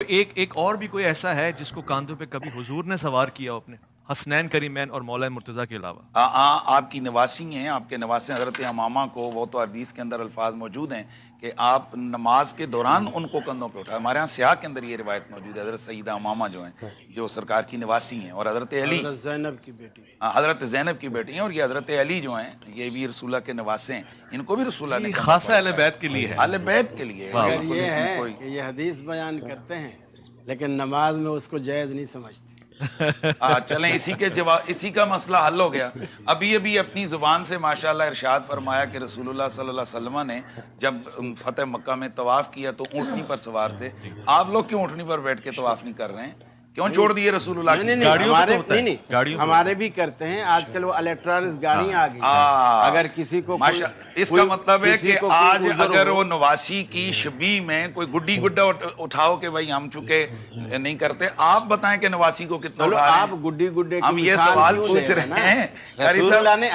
ایک اور بھی کوئی ایسا ہے جس کو کاندھوں پہ کبھی حضور نے سوار کیا ہو اپنے، حسنین کریمین اور مولا مرتضیٰ کے علاوہ؟ آپ کی نواسی ہیں، آپ کے نواسے حضرت امامہ کو، وہ تو حدیث کے اندر الفاظ موجود ہیں کہ آپ نماز کے دوران ان کو کندھوں پہ اٹھائے. ہمارے ہاں سیاہ کے اندر یہ روایت موجود ہے. حضرت سیدہ امامہ جو ہیں، جو سرکار کی نواسی ہیں، اور حضرت علی حضرت زینب کی بیٹی، حضرت زینب کی بیٹی ہیں، اور یہ حضرت علی جو ہیں یہ بھی رسول اللہ کے نواسے ہیں. ان کو بھی رسول اللہ نے کندھوں خاصہ پر اہل اٹھایا. بیت کے لیے ہے. اہل بیت کے لیے ہے. اگر بالکل یہ اس میں ہے کوئی کہ یہ حدیث بیان کرتے ہیں لیکن نماز میں اس کو جائز نہیں سمجھتے. چلیں اسی کا مسئلہ حل ہو گیا. ابھی اپنی زبان سے ماشاءاللہ ارشاد فرمایا کہ رسول اللہ صلی اللہ علیہ وسلم نے جب فتح مکہ میں طواف کیا تو اونٹنی پر سوار تھے. آپ لوگ کیوں اونٹنی پر بیٹھ کے طواف نہیں کر رہے ہیں؟ کیوں چھوڑ دیے رسول اللہ کی؟ ہمارے بھی کرتے ہیں. آج کل وہ الیکٹرانکس گاڑیاں آ گئی ہیں. اگر کسی کو اس کا مطلب ہے کہ آج اگر وہ نواسی کی شبی میں کوئی گڈی گڈا اٹھاؤ کہ بھائی ہم چکے نہیں کرتے، آپ بتائیں کہ نواسی کو کتنا اٹھا رہے ہیں؟ آپ گڈی گڈے ہم یہ سوال پوچھ رہے ہیں. رسول اللہ نے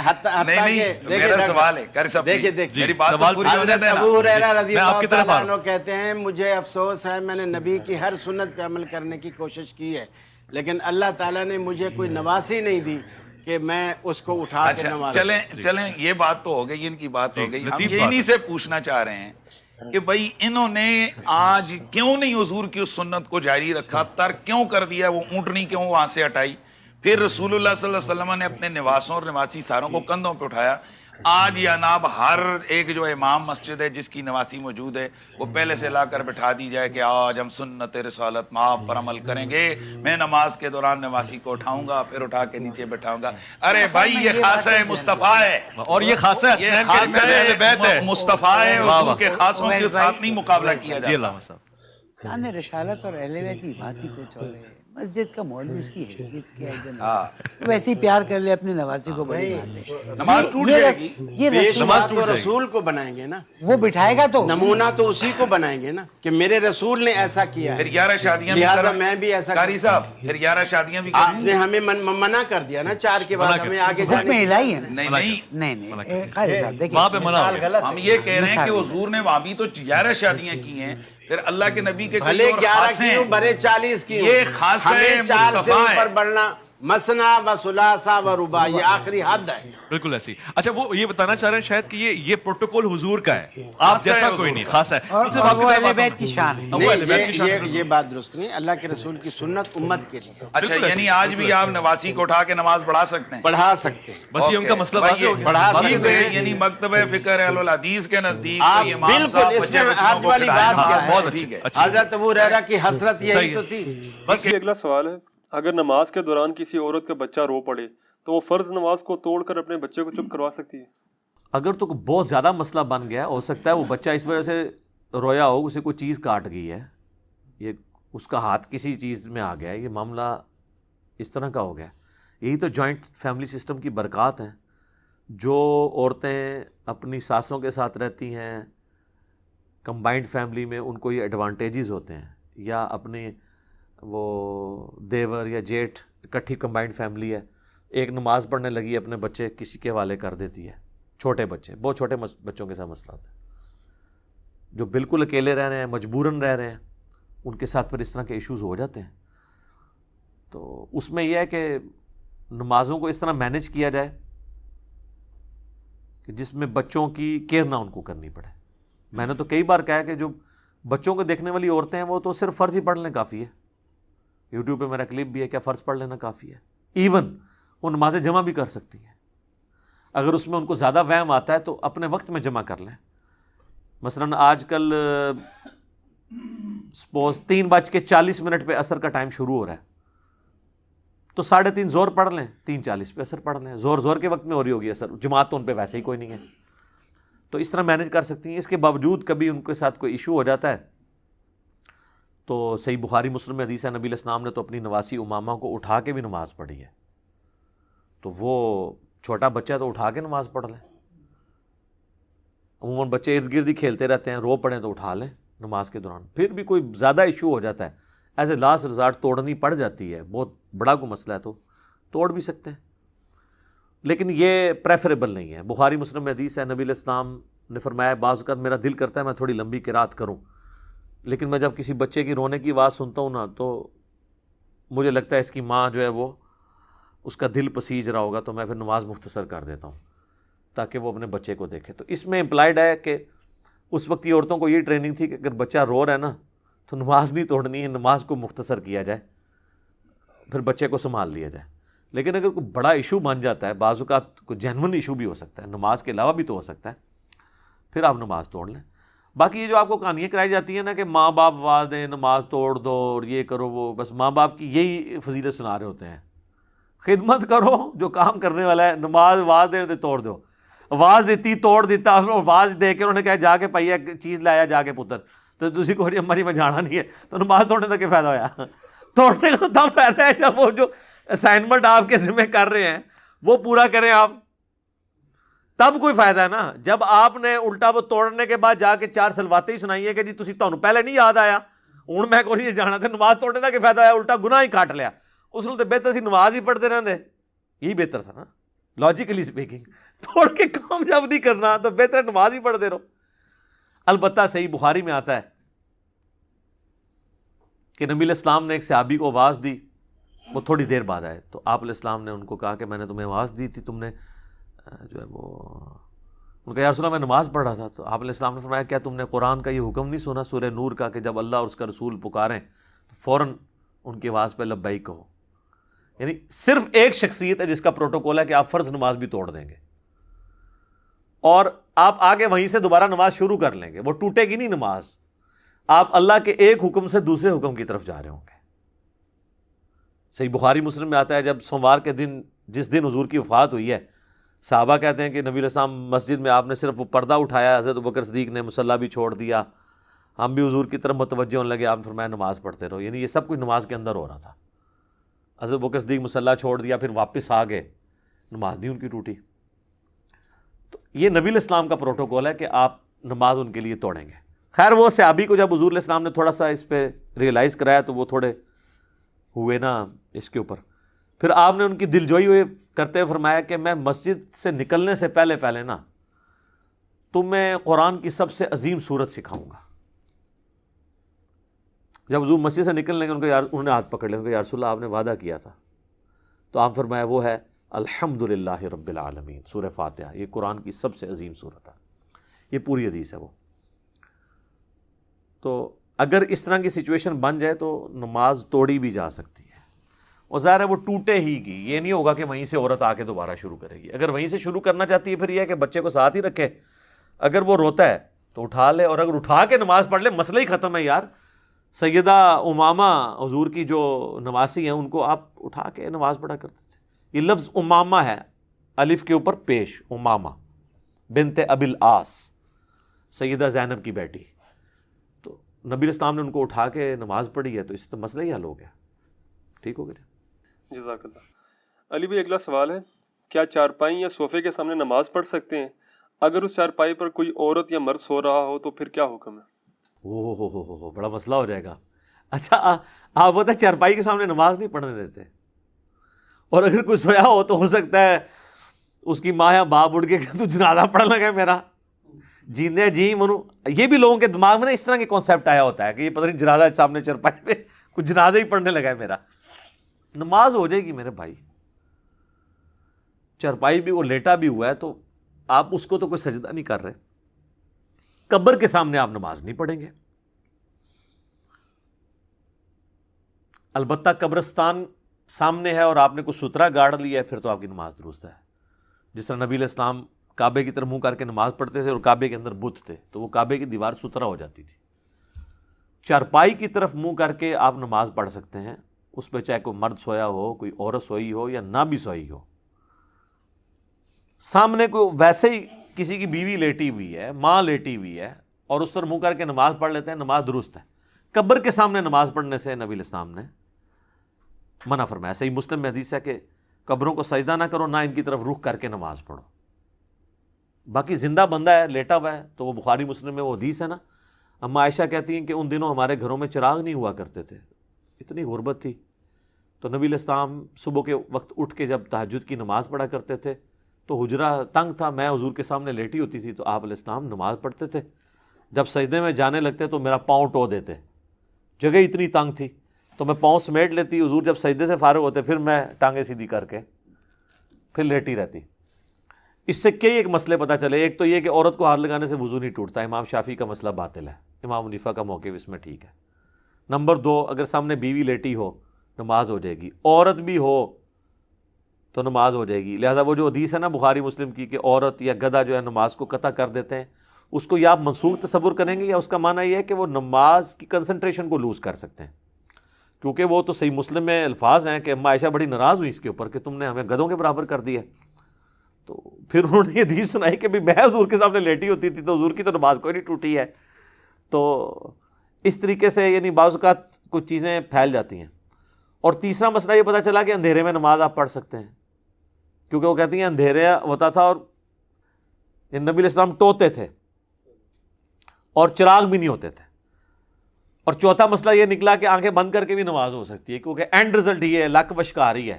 میرا سوال ہے قاری صاحب، میری بات پوری ہونے دینا. ابو ہریرہ رضی اللہ تعالیٰ عنہ کہتے ہیں مجھے افسوس ہے میں نے نبی کی ہر سنت پہ عمل کرنے کی کوشش کی ہے، لیکن اللہ تعالیٰ نے مجھے کوئی نواسی نہیں دی کہ میں اس کو اٹھا کے نماز. چلیں یہ بات تو ہو گئی، ان کی بات ہو گئی. ہم انہی سے پوچھنا چاہ رہے ہیں کہ بھئی انہوں نے آج کیوں نہیں حضور کی اس سنت کو جاری رکھا؟ ترک کیوں کر دیا؟ وہ اونٹنی کیوں وہاں سے ہٹائی؟ پھر رسول اللہ صلی اللہ علیہ وسلم نے اپنے نواسوں اور نواسی ساروں کو کندھوں پہ اٹھایا. آج یا ناب ہر ایک جو امام مسجد ہے جس کی نواسی موجود ہے وہ پہلے سے لا کر بٹھا دی جائے کہ آج ہم سنت رسالت معاف پر عمل کریں گے، میں نماز کے دوران نواسی کو اٹھاؤں گا پھر اٹھا کے نیچے بٹھاؤں گا. ارے بھائی یہ خاصہ مصطفیٰ ہے، اور یہ خاصہ ہے مصطفیٰ ہے، حضور کے خاصوں کے ساتھ نہیں مقابلہ کیا جی جاتا. علامہ صاحب، شان رسالت اور اہل بیت کی بات ہی کچھ اور ہے. مسجد کا مولوی اس کی حیثیت کیا ہے؟ ویسے ہی پیار کر لے اپنے نواسی کو، بڑی بات ہے. نماز ٹوٹ جائے گی. یہ نماز تو رسول کو بنائیں گے نا، وہ بٹھائے گا تو نمونہ تو اسی کو بنائیں گے نا کہ میرے رسول نے ایسا کیا پھر ہے، 11 شادیاں بھی لہٰذا میں بھی ایسا. قاری صاحب پھر 11 شادیاں بھی آپ نے ہمیں منع کر دیا نا 4 کے بعد ہمیں آگے حکم جانے. الہی ہے نا. نہیں قاری صاحب دیکھیں وہاں پہ منع ہو گیا. ہم یہ کہہ رہے ہیں کہ حضور نے وہاں بھی تو 11 شادیاں کی ہیں، پھر اللہ کے نبی کے بھلے 11 کیوں برے 40 کیوں، یہ خاص ہمیں 4 سے اوپر بڑھنا مثنا و ثلاثہ و رباع یہ آخری حد ہے. بالکل ایسی. اچھا وہ یہ بتانا چاہ رہے ہیں شاید کہ یہ پروٹوکول حضور کا ہے، آپ جیسا کوئی نہیں، خاص ہے. اور وہ اہل بیت کی شان ہے. نہیں یہ بات درست نہیں. اللہ کے رسول کی سنت امت کے لیے. اچھا یعنی آج بھی آپ نواسی کو اٹھا کے نماز پڑھا سکتے ہیں؟ پڑھا سکتے ہیں. بس یہ ان کا مسئلہ واضح ہو گیا. پڑھا سکتے ہیں. یعنی مکتبہ فکر اہل الحدیث کے نزدیک آپ کوئی امام بالکل صاحب اس بچے میں بچوں حد کو والی کھلائیں. بات کیا بہت ہے؟ ٹھیک ہے. حضرت ابو ہریرہ کی حسرت یہی تو تھی. بس یہ اگلا سوال ہے، اگر نماز کے دوران کسی عورت کا بچہ رو پڑے تو وہ فرض نماز کو توڑ کر اپنے بچے کو چپ کروا سکتی ہے؟ اگر تو بہت زیادہ مسئلہ بن گیا، ہو سکتا ہے وہ بچہ اس وجہ سے رویا ہو، اسے کوئی چیز کاٹ گئی ہے، یہ اس کا ہاتھ کسی چیز میں آ گیا ہے، یہ معاملہ اس طرح کا ہو گیا. یہی تو جوائنٹ فیملی سسٹم کی برکات ہیں. جو عورتیں اپنی ساسوں کے ساتھ رہتی ہیں کمبائنڈ فیملی میں، ان کو یہ ایڈوانٹیجز ہوتے ہیں، یا اپنی وہ دیور یا جیٹھ اکٹھی کمبائنڈ فیملی ہے، ایک نماز پڑھنے لگی اپنے بچے کسی کے حوالے کر دیتی ہے. چھوٹے بچے، بہت چھوٹے بچوں کے ساتھ مسئلہ ہوتا ہے. جو بالکل اکیلے رہ رہے ہیں، مجبوراً رہ رہے ہیں، ان کے ساتھ پھر اس طرح کے ایشوز ہو جاتے ہیں. تو اس میں یہ ہے کہ نمازوں کو اس طرح مینیج کیا جائے کہ جس میں بچوں کی کیئر نہ ان کو کرنی پڑے. میں نے تو کئی بار کہا کہ جو بچوں کو دیکھنے والی عورتیں ہیں وہ تو صرف فرض ہی پڑھ لیں کافی ہے. یوٹیوب پہ میرا کلپ بھی ہے، کیا فرض پڑھ لینا کافی ہے. ایون وہ نماز جمع بھی کر سکتی ہیں. اگر اس میں ان کو زیادہ وہم آتا ہے تو اپنے وقت میں جمع کر لیں. مثلاً آج کل سپوز 3:40 پہ عصر کا ٹائم شروع ہو رہا ہے تو 3:30 زور پڑھ لیں، 3:40 پہ عصر پڑھ لیں. زور کے وقت میں ہو رہی ہوگی عصر، جماعت تو ان پہ ویسے ہی کوئی نہیں ہے، تو اس طرح مینیج کر سکتی ہیں. اس کے باوجود کبھی ان کے ساتھ کوئی ایشو ہو جاتا ہے تو صحیح بخاری مسلم میں حدیث ہے، نبی علیہ السلام نے تو اپنی نواسی امامہ کو اٹھا کے بھی نماز پڑھی ہے. تو وہ چھوٹا بچہ تو اٹھا کے نماز پڑھ لیں. عموماً بچے ارد گرد ہی کھیلتے رہتے ہیں، رو پڑیں تو اٹھا لیں نماز کے دوران. پھر بھی کوئی زیادہ ایشو ہو جاتا ہے، ایز اے لاسٹ ریزارٹ توڑنی پڑ جاتی ہے، بہت بڑا کوئی مسئلہ ہے تو توڑ بھی سکتے ہیں، لیکن یہ پریفریبل نہیں ہے. بخاری مسلم میں حدیث ہے، نبی علیہ السلام نے فرمایا بعض اوقات میرا دل کرتا ہے میں تھوڑی لمبی قرات کروں، لیکن میں جب کسی بچے کی رونے کی آواز سنتا ہوں نا تو مجھے لگتا ہے اس کی ماں جو ہے وہ اس کا دل پسیج رہا ہوگا، تو میں پھر نماز مختصر کر دیتا ہوں تاکہ وہ اپنے بچے کو دیکھے. تو اس میں امپلائڈ ہے کہ اس وقت یہ عورتوں کو یہ ٹریننگ تھی کہ اگر بچہ رو رہا ہے نا تو نماز نہیں توڑنی ہے، نماز کو مختصر کیا جائے، پھر بچے کو سنبھال لیا جائے. لیکن اگر کوئی بڑا ایشو بن جاتا ہے، بعض اوقات کوئی جینون ایشو بھی ہو سکتا ہے، نماز کے علاوہ بھی تو ہو سکتا ہے، پھر آپ نماز توڑ لیں. باقی یہ جو آپ کو کہانیاں کرائی جاتی ہیں نا کہ ماں باپ آواز دیں نماز توڑ دو اور یہ کرو وہ، بس ماں باپ کی یہی فضیلت سنا رہے ہوتے ہیں. خدمت کرو، جو کام کرنے والا ہے، نماز آواز دے توڑ دو، آواز دیتی توڑ دیتا، آواز دے کے انہوں نے کہا جا کے پائیا چیز لایا جا کے پتر، تو تسی کو ہماری میں جانا نہیں ہے، تو نماز توڑنے کا کیا فائدہ ہوا؟ توڑنے کا تب فائدہ ہے جب وہ جو اسائنمنٹ آپ کے ذمہ کر رہے ہیں وہ پورا کریں آپ، تب کوئی فائدہ ہے نا. جب آپ نے الٹا وہ توڑنے کے بعد جا کے 4 سلواتیں ہی سنائی ہے کہ جی تسی تانوں پہلے نہیں یاد آیا، ہوں میں کو نہیں جانا تھا، نماز توڑنے کا کیا فائدہ ہے؟ الٹا گناہ ہی کاٹ لیا. اس نے تو بہتر سی نماز ہی پڑھتے رہتے، یہی بہتر تھا نا لاجیکلی اسپیکنگ. توڑ کے کام جب نہیں کرنا تو بہتر نماز ہی پڑھتے رہو. البتہ صحیح بخاری میں آتا ہے کہ نبی علیہ السلام نے ایک صحابی کو آواز دی، وہ تھوڑی دیر بعد آئے، تو آپ علیہ السلام نے ان کو کہا کہ میں نے تمہیں آواز دی تھی، تم نے جو ہے وہ، ان کا یا رسول اللہ میں نماز پڑھ رہا تھا. تو آپ علیہ السلام نے فرمایا کیا تم نے قرآن کا یہ حکم نہیں سنا سورہ نور کا کہ جب اللہ اور اس کا رسول پکاریں تو فوراً ان کی آواز پہ لبیک کہو. یعنی صرف ایک شخصیت ہے جس کا پروٹوکول ہے کہ آپ فرض نماز بھی توڑ دیں گے اور آپ آگے وہیں سے دوبارہ نماز شروع کر لیں گے، وہ ٹوٹے گی نہیں نماز. آپ اللہ کے ایک حکم سے دوسرے حکم کی طرف جا رہے ہوں گے. صحیح بخاری مسلم میں آتا ہے جب سوموار کے دن، جس دن حضور کی وفات ہوئی ہے، صحابہ کہتے ہیں کہ نبی علیہ السلام مسجد میں آپ نے صرف وہ پردہ اٹھایا، حضرت ابوبکر صدیق نے مصلی بھی چھوڑ دیا، ہم بھی حضور کی طرف متوجہ ہونے لگے، آپ نے فرمایا نماز پڑھتے رہو. یعنی یہ سب کچھ نماز کے اندر ہو رہا تھا. حضرت ابوبکر صدیق مصلی چھوڑ دیا، پھر واپس آ گئے، نماز نہیں ان کی ٹوٹی. تو یہ نبی علیہ السلام کا پروٹوکول ہے کہ آپ نماز ان کے لیے توڑیں گے. خیر وہ صحابی کو جب حضور علیہ السلام نے تھوڑا سا اس پہ ریئلائز کرایا تو وہ تھوڑے ہوئے نا اس کے اوپر. پھر آپ نے ان کی دلجوئی ہوئے کرتے ہوئے فرمایا کہ میں مسجد سے نکلنے سے پہلے نا تمہیں قرآن کی سب سے عظیم سورت سکھاؤں گا. جب حضور مسجد سے نکلنے گے انہوں نے ہاتھ پکڑ لیا، یا رسول اللہ آپ نے وعدہ کیا تھا. تو آپ فرمایا وہ ہے الحمدللہ رب العالمین، سورہ فاتحہ، یہ قرآن کی سب سے عظیم سورت ہے. یہ پوری حدیث ہے وہ. تو اگر اس طرح کی سچویشن بن جائے تو نماز توڑی بھی جا سکتی ہے، اور ظاہر ہے وہ ٹوٹے ہی گی، یہ نہیں ہوگا کہ وہیں سے عورت آ کے دوبارہ شروع کرے گی. اگر وہیں سے شروع کرنا چاہتی ہے پھر یہ ہے کہ بچے کو ساتھ ہی رکھے، اگر وہ روتا ہے تو اٹھا لے، اور اگر اٹھا کے نماز پڑھ لے مسئلہ ہی ختم ہے یار. سیدہ امامہ حضور کی جو نواسی ہیں ان کو آپ اٹھا کے نماز پڑھا کرتے تھے. یہ لفظ امامہ ہے، الف کے اوپر پیش، امامہ بنت ابی العاص، سیدہ زینب کی بیٹی. تو نبی علیہ السلام نے ان کو اٹھا کے نماز پڑھی ہے، تو اس سے تو مسئلہ ہی حل ہو گیا. ٹھیک ہو گیا. جزاک اللہ. علی بھائی اگلا سوال ہے، کیا چارپائی یا صوفے کے سامنے نماز پڑھ سکتے ہیں؟ اگر اس چارپائی پر کوئی عورت یا مرد سو رہا ہو تو پھر کیا حکم ہے؟ ہو بڑا مسئلہ ہو جائے گا. اچھا آپ بتا چارپائی کے سامنے نماز نہیں پڑھنے دیتے، اور اگر کوئی سویا ہو تو ہو سکتا ہے اس کی ماں یا باپ اٹھ کے کہ تو جنازہ پڑھ لگا میرا جیندے جی منو. یہ بھی لوگوں کے دماغ میں نا اس طرح کے کانسیپٹ آیا ہوتا ہے کہ یہ پتہ نہیں جنازہ سامنے چارپائی پہ کچھ جنازہ ہی پڑھنے لگا ہے میرا. نماز ہو جائے گی میرے بھائی. چارپائی بھی وہ لیٹا بھی ہوا ہے تو آپ اس کو تو کوئی سجدہ نہیں کر رہے. قبر کے سامنے آپ نماز نہیں پڑھیں گے. البتہ قبرستان سامنے ہے اور آپ نے کوئی سترا گاڑ لیا ہے پھر تو آپ کی نماز درست ہے. جس طرح نبی علیہ السلام کعبے کی طرف منہ کر کے نماز پڑھتے تھے اور کعبے کے اندر بت تھے تو وہ کعبے کی دیوار سترا ہو جاتی تھی. چارپائی کی طرف منہ کر کے آپ نماز پڑھ سکتے ہیں، اس پہ چاہے کوئی مرد سویا ہو، کوئی عورت سوئی ہو یا نہ بھی سوئی ہو. سامنے کوئی ویسے ہی کسی کی بیوی لیٹی ہوئی ہے، ماں لیٹی ہوئی ہے اور اس پر منہ کر کے نماز پڑھ لیتے ہیں، نماز درست ہے. قبر کے سامنے نماز پڑھنے سے نبی علیہ السلام نے منع فرمایا. صحیح مسلم میں حدیث ہے کہ قبروں کو سجدہ نہ کرو، نہ ان کی طرف رخ کر کے نماز پڑھو. باقی زندہ بندہ ہے، لیٹا ہوا ہے، تو وہ بخاری مسلم میں وہ حدیث ہے نا. اما عائشہ کہتی ہیں کہ ان دنوں ہمارے گھروں میں چراغ نہیں ہوا کرتے تھے، اتنی غربت تھی. تو نبی علیہ السلام صبح کے وقت اٹھ کے جب تہجد کی نماز پڑھا کرتے تھے تو حجرہ تنگ تھا، میں حضور کے سامنے لیٹی ہوتی تھی تو آپ علیہ السلام نماز پڑھتے تھے. جب سجدے میں جانے لگتے تو میرا پاؤں ٹو دیتے، جگہ اتنی تنگ تھی تو میں پاؤں سمیٹ لیتی، حضور جب سجدے سے فارغ ہوتے پھر میں ٹانگیں سیدھی کر کے پھر لیٹی رہتی۔ اس سے کئی ایک مسئلے پتہ چلے۔ ایک تو یہ کہ عورت کو ہاتھ لگانے سے وضو نہیں ٹوٹتا، امام شافعی کا مسئلہ باطل ہے، امام حنیفہ کا موقف اس میں ٹھیک ہے۔ نمبر 2، اگر سامنے بیوی لیٹی ہو نماز ہو جائے گی، عورت بھی ہو تو نماز ہو جائے گی۔ لہذا وہ جو حدیث ہے نا بخاری مسلم کی کہ عورت یا گدھا جو ہے نماز کو قطع کر دیتے ہیں، اس کو یا آپ منسوخ تصور کریں گے یا اس کا معنی یہ ہے کہ وہ نماز کی کنسنٹریشن کو لوز کر سکتے ہیں، کیونکہ وہ تو صحیح مسلم میں الفاظ ہیں کہ اما عائشہ بڑی ناراض ہوئی اس کے اوپر کہ تم نے ہمیں گدھوں کے برابر کر دیا۔ تو پھر انہوں نے یہ حدیث سنائی کہ میں حضور کے سامنے لیٹی ہوتی تھی تو حضور کی تو نماز کوئی نہیں ٹوٹی ہے۔ تو اس طریقے سے یعنی بعض اوقات کچھ چیزیں پھیل جاتی ہیں۔ اور تیسرا مسئلہ یہ پتہ چلا کہ اندھیرے میں نماز آپ پڑھ سکتے ہیں، کیونکہ وہ کہتی ہیں اندھیرا ہوتا تھا اور نبی علیہ السلام ٹوتے تھے اور چراغ بھی نہیں ہوتے تھے۔ اور چوتھا مسئلہ یہ نکلا کہ آنکھیں بند کر کے بھی نماز ہو سکتی ہے، کیونکہ اینڈ رزلٹ یہ ہے لک وشکاری ہے،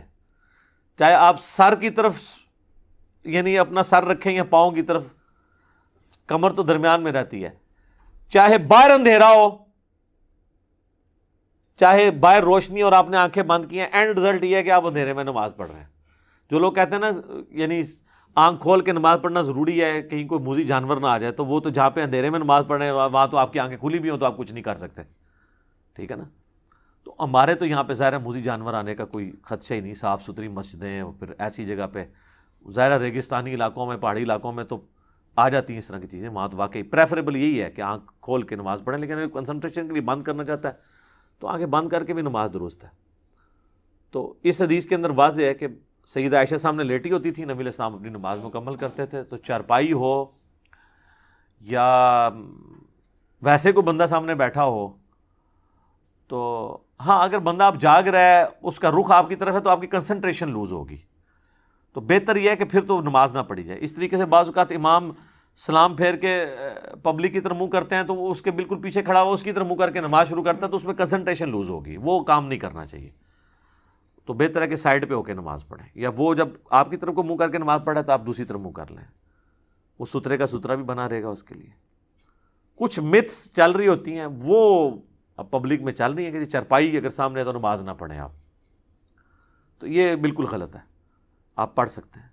چاہے آپ سر کی طرف یعنی اپنا سر رکھیں یا پاؤں کی طرف، کمر تو درمیان میں رہتی ہے، چاہے باہر اندھیرا ہو چاہے باہر روشنی اور آپ نے آنکھیں بند کی ہیں، اینڈ رزلٹ یہ ہے کہ آپ اندھیرے میں نماز پڑھ رہے ہیں۔ جو لوگ کہتے ہیں نا یعنی آنکھ کھول کے نماز پڑھنا ضروری ہے کہیں کوئی موذی جانور نہ آ جائے، تو وہ تو جہاں پہ اندھیرے میں نماز پڑھ رہے ہیں وہاں تو آپ کی آنکھیں کھلی بھی ہوں تو آپ کچھ نہیں کر سکتے، ٹھیک ہے نا۔ تو ہمارے تو یہاں پہ ظاہر ہے موذی جانور آنے کا کوئی خدشہ ہی نہیں، صاف ستھری مسجدیں، اور پھر ایسی جگہ پہ ظاہر ریگستانی علاقوں میں پہاڑی علاقوں میں تو آ جاتی ہیں اس طرح کی چیزیں، وہاں تو واقعی پریفریبل یہی ہے کہ آنکھ کھول کے نماز پڑھیں، لیکن اگر کنسنٹریشن کے لیے بند کرنا چاہتا ہے تو آنکھیں بند کر کے بھی نماز درست ہے۔ تو اس حدیث کے اندر واضح ہے کہ سیدہ عائشہ سامنے لیٹی ہوتی تھی، نبی علیہ السلام اپنی نماز مکمل کرتے تھے۔ تو چارپائی ہو یا ویسے کوئی بندہ سامنے بیٹھا ہو تو ہاں، اگر بندہ آپ جاگ رہا ہے اس کا رخ آپ کی طرف ہے تو آپ کی کنسنٹریشن لوز ہوگی، تو بہتر یہ ہے کہ پھر تو نماز نہ پڑھی جائے۔ اس طریقے سے بعض اوقات امام سلام پھیر کے پبلک کی طرف منہ کرتے ہیں تو وہ اس کے بالکل پیچھے کھڑا ہوا اس کی طرف منہ کر کے نماز شروع کرتا ہے تو اس میں کنسنٹریشن لوز ہوگی، وہ کام نہیں کرنا چاہیے۔ تو بہتر ہے کہ سائڈ پہ ہو کے نماز پڑھیں، یا وہ جب آپ کی طرف کو منہ کر کے نماز پڑھے تو آپ دوسری طرف منہ کر لیں، وہ سترے کا سترا بھی بنا رہے گا اس کے لیے۔ کچھ متس چل رہی ہوتی ہیں وہ اب پبلک میں چل رہی ہیں کہ چرپائی اگر سامنے ہے تو نماز نہ پڑھیں آپ، تو یہ بالکل غلط ہے، آپ پڑھ سکتے ہیں۔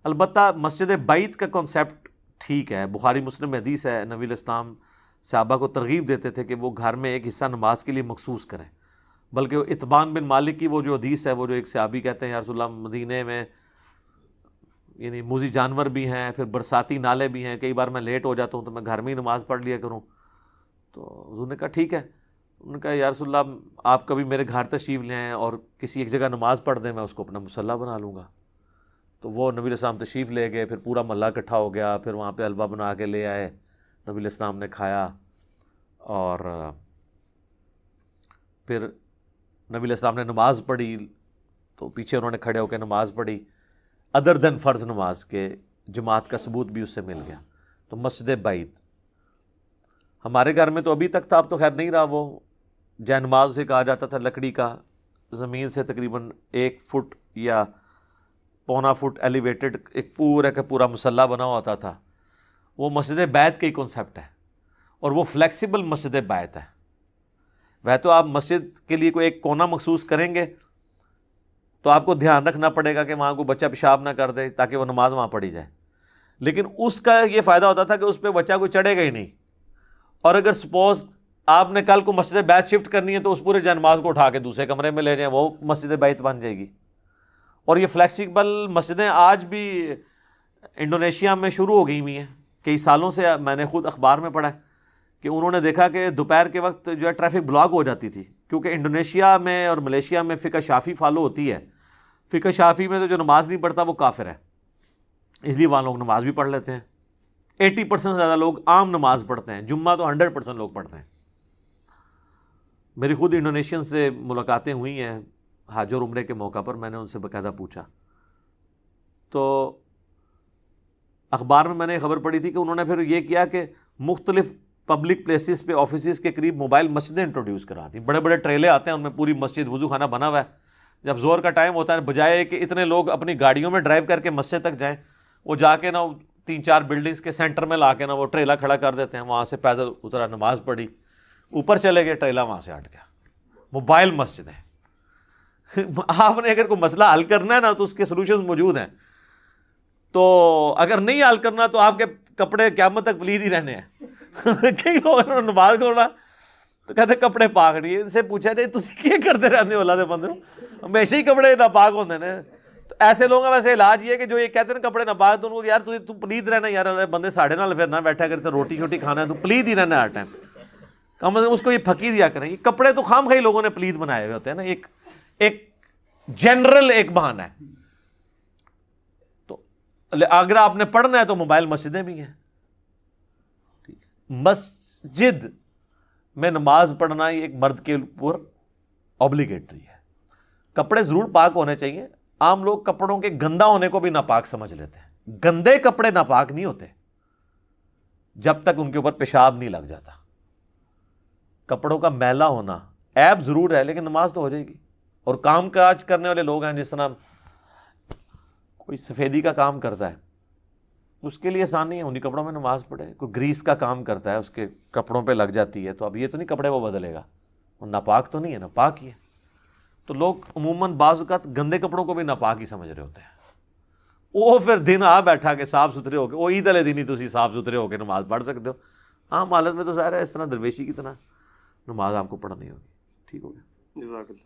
البتہ مسجد بیت کا کانسیپٹ ٹھیک ہے، بخاری مسلم میں حدیث ہے، نبی علیہ السلام صحابہ کو ترغیب دیتے تھے کہ وہ گھر میں ایک حصہ نماز کے لیے مخصوص کریں، بلکہ اتبان بن مالک کی وہ جو حدیث ہے، وہ جو ایک صحابی کہتے ہیں یا رسول اللہ مدینے میں یعنی موذی جانور بھی ہیں، پھر برساتی نالے بھی ہیں، کئی بار میں لیٹ ہو جاتا ہوں تو میں گھر میں ہی نماز پڑھ لیا کروں۔ تو حضور نے کہا ٹھیک ہے، انہوں نے کہا یا رسول اللہ آپ کبھی میرے گھر تشریف لے آئیں اور کسی ایک جگہ نماز پڑھ دیں، میں اس کو اپنا مصلی بنا لوں گا۔ تو وہ نبی علیہ السلام تشریف لے گئے، پھر پورا محلہ اکٹھا ہو گیا، پھر وہاں پہ حلوہ بنا کے لے آئے، نبی علیہ السلام نے کھایا، اور پھر نبی علیہ السلام نے نماز پڑھی تو پیچھے انہوں نے کھڑے ہو کے نماز پڑھی، ادر دین فرض نماز کے جماعت کا ثبوت بھی اس سے مل گیا۔ تو مسجد بیت ہمارے گھر میں تو ابھی تک تھا، اب تو خیر نہیں رہا، وہ جے نماز سے کہا جاتا تھا، لکڑی کا زمین سے تقریباً 1 فٹ یا پونا فٹ ایلیویٹڈ ایک پورا کا پورا مصلی بنا ہوتا تھا، وہ مسجد بیت کا ہی کنسیپٹ ہے، اور وہ فلیکسیبل مسجد بیت ہے۔ وہ تو آپ مسجد کے لیے کوئی ایک کونا مخصوص کریں گے تو آپ کو دھیان رکھنا پڑے گا کہ وہاں کوئی بچہ پیشاب نہ کر دے تاکہ وہ نماز وہاں پڑھی جائے، لیکن اس کا یہ فائدہ ہوتا تھا کہ اس پہ بچہ کوئی چڑھے گا ہی نہیں، اور اگر سپوز آپ نے کل کو مسجد بیت شفٹ کرنی ہے تو اس پورے جانماز کو اٹھا کے دوسرے کمرے میں لے جائیں، وہ مسجد بیت بن جائے گی۔ اور یہ فلیکسیبل مسجدیں آج بھی انڈونیشیا میں شروع ہو گئی ہوئی ہیں، کئی سالوں سے میں نے خود اخبار میں پڑھا ہے کہ انہوں نے دیکھا کہ دوپہر کے وقت جو ہے ٹریفک بلاک ہو جاتی تھی، کیونکہ انڈونیشیا میں اور ملیشیا میں فقہ شافی فالو ہوتی ہے۔ فقہ شافی میں تو جو نماز نہیں پڑھتا وہ کافر ہے، اس لیے وہاں لوگ نماز بھی پڑھ لیتے ہیں۔ 80% سے زیادہ لوگ عام نماز پڑھتے ہیں، جمعہ تو 100% لوگ پڑھتے ہیں۔ میری خود انڈونیشین سے ملاقاتیں ہوئی ہیں حج اور عمرے کے موقع پر، میں نے ان سے باقاعدہ پوچھا تو اخبار میں نے خبر پڑھی تھی کہ انہوں نے پھر یہ کیا کہ مختلف پبلک پلیسز پہ آفیسز کے قریب موبائل مسجدیں انٹروڈیوس کرا دیں، بڑے بڑے ٹریلے آتے ہیں ان میں پوری مسجد وضو خانہ بنا ہوا ہے، جب زور کا ٹائم ہوتا ہے بجائے کہ اتنے لوگ اپنی گاڑیوں میں ڈرائیو کر کے مسجد تک جائیں، وہ جا کے نا 3-4 بلڈنگز کے سینٹر میں لا کے نا وہ ٹریلا کھڑا کر دیتے ہیں, وہاں سے پیدل اترا, نماز پڑھی, اوپر چلے گئے, ٹریلا وہاں سے ہٹ گیا. موبائل مسجدیں. آپ نے اگر کوئی مسئلہ حل کرنا ہے نا تو اس کے سلوشنز موجود ہیں, تو اگر نہیں حل کرنا تو آپ کے کپڑے قیامت تک پلید ہی رہنے ہیں. کئی لوگ نماز کرنا تو کہتے کپڑے پاک نہیں. ان سے پوچھا جائے تسی کیا کرتے رہتے ہو اللہ دے بندے, ہمیشہ ہی کپڑے ناپاک ہوتے ہیں. تو ایسے لوگوں کا ویسے علاج یہ ہے کہ جو یہ کہتے ہیں کپڑے ناپاک, تو ان کو یار تو پلید رہنا یار, اللہ بندے ساڑھے نال پھر نہ بیٹھا کرتے, روٹی شوٹی کھانا ہے تو پلید ہی رہنا ہر ٹائم. کم از کم اس کو یہ پھکی دیا کریں. یہ کپڑے تو خام خواہ لوگوں نے پلید بنائے ہوئے ہوتے ہیں نا, ایک جنرل ایک بہانہ ہے. تو اگر آپ نے پڑھنا ہے تو موبائل مسجدیں بھی ہیں. مسجد میں نماز پڑھنا ایک مرد کے اوپر اوبلیگیٹری ہے. کپڑے ضرور پاک ہونے چاہیے. عام لوگ کپڑوں کے گندا ہونے کو بھی ناپاک سمجھ لیتے ہیں. گندے کپڑے ناپاک نہیں ہوتے جب تک ان کے اوپر پیشاب نہیں لگ جاتا. کپڑوں کا میلا ہونا عیب ضرور ہے, لیکن نماز تو ہو جائے گی. اور کام کاج کرنے والے لوگ ہیں, جس طرح کوئی سفیدی کا کام کرتا ہے, اس کے لیے آسان نہیں ہے انہیں کپڑوں میں نماز پڑھے. کوئی گریس کا کام کرتا ہے, اس کے کپڑوں پہ لگ جاتی ہے, تو اب یہ تو نہیں کپڑے وہ بدلے گا, وہ ناپاک تو نہیں ہے, ناپاک ہی ہے. تو لوگ عموماً بعض اوقات گندے کپڑوں کو بھی ناپاک ہی سمجھ رہے ہوتے ہیں. وہ پھر دن آ بیٹھا کے صاف ستھرے ہو کے, وہ عید والے دن ہی تسی صاف ستھرے ہو کے نماز پڑھ سکتے ہو. عام حالت میں تو ظاہر ہے اس طرح درویشی کی طرح نماز آپ کو پڑھنی ہوگی. ٹھیک ہو گیا. جزاک اللہ.